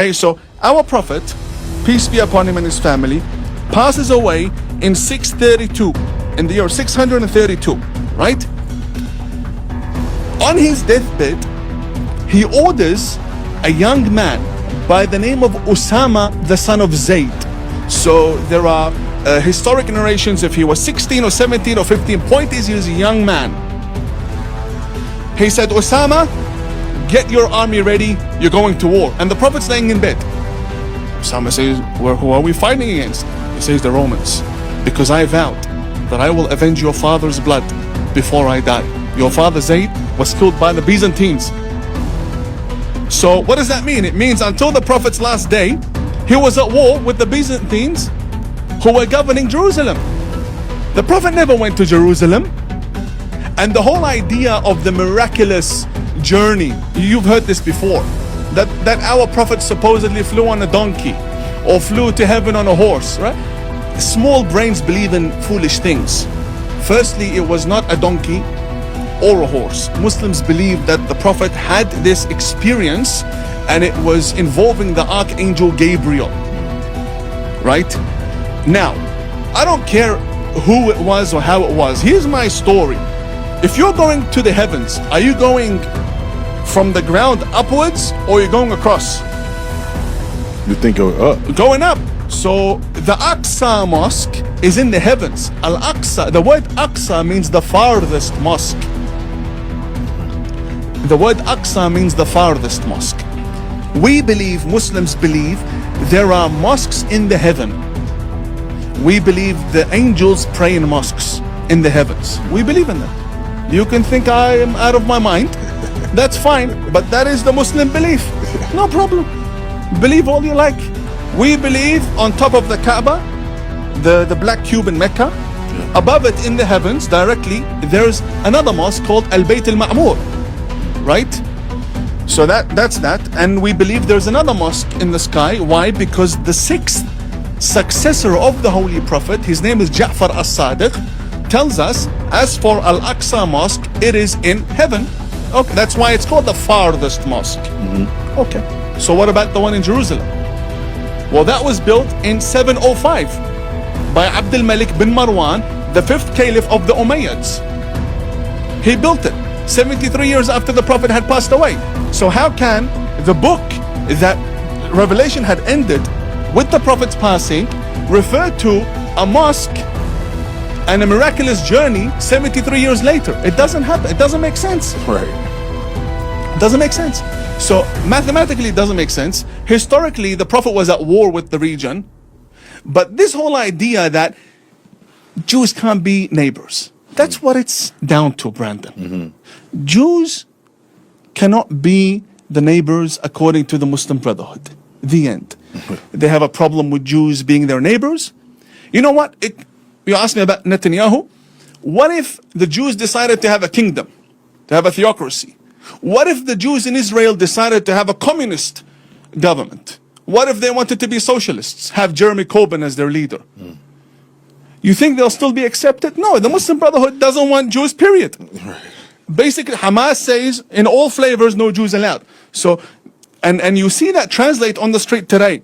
Okay, so our Prophet, peace be upon him and his family, passes away in 632, in the year 632, right? On his deathbed, he orders a young man by the name of Osama, the son of Zayd. So there are historic narrations if he was 16 or 17 or 15. Point is, he was a young man. He said, Osama, get your army ready, you're going to war. And the Prophet's laying in bed. Osama says, who are we fighting against? He says, the Romans. Because I vowed that I will avenge your father's blood before I die. Your father Zayd was killed by the Byzantines. So what does that mean? It means until the Prophet's last day, he was at war with the Byzantines who were governing Jerusalem. The Prophet never went to Jerusalem. And the whole idea of the miraculous journey, you've heard this before, that our Prophet supposedly flew on a donkey or flew to heaven on a horse, right? Small brains believe in foolish things. Firstly, it was not a donkey or a horse. Muslims believe that the Prophet had this experience and it was involving the Archangel Gabriel, right? Now, I don't care who it was or how it was. Here's my story. If you're going to the heavens, are you going from the ground upwards or you're going across? You think going up? Going up. So the Aqsa Mosque is in the heavens. Al-Aqsa, the word Aqsa means the farthest mosque. The word Aqsa means the farthest mosque. We believe, Muslims believe, there are mosques in the heaven. We believe the angels pray in mosques in the heavens. We believe in that. You can think I am out of my mind. That's fine, but that is the Muslim belief. No problem. Believe all you like. We believe on top of the Kaaba, the black cube in Mecca, above it in the heavens directly, there's another mosque called Al-Bayt al-Ma'mur, right? So that's that. And we believe there's another mosque in the sky. Why? Because the sixth successor of the Holy Prophet, his name is Ja'far as-Sadiq, tells us, as for Al-Aqsa Mosque, it is in heaven. Okay, that's why it's called the farthest mosque. Okay, so what about the one in Jerusalem? Well, that was built in 705 by Abdul Malik bin Marwan, the fifth caliph of the Umayyads. He built it 73 years after the Prophet had passed away. So how can the book that Revelation had ended with the Prophet's passing refer to a mosque and a miraculous journey 73 years later? It doesn't happen. It doesn't make sense. Right. It doesn't make sense. So mathematically it doesn't make sense. Historically, the Prophet was at war with the region. But this whole idea that Jews can't be neighbors, that's what it's down to, Brandon. Jews cannot be the neighbors according to the Muslim Brotherhood. The end. They have a problem with Jews being their neighbors. You know what? You asked me about Netanyahu. What if the Jews decided to have a kingdom, to have a theocracy? What if the Jews in Israel decided to have a communist government? What if they wanted to be socialists, have Jeremy Corbyn as their leader? You think they'll still be accepted? No, the Muslim Brotherhood doesn't want Jews, period. Basically, Hamas says in all flavors, no Jews allowed. So, and you see that translate on the street today.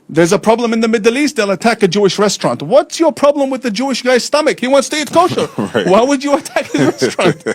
There's a problem in the Middle East, they'll attack a Jewish restaurant. What's your problem with the Jewish guy's stomach? He wants to eat kosher. Why would you attack his restaurant?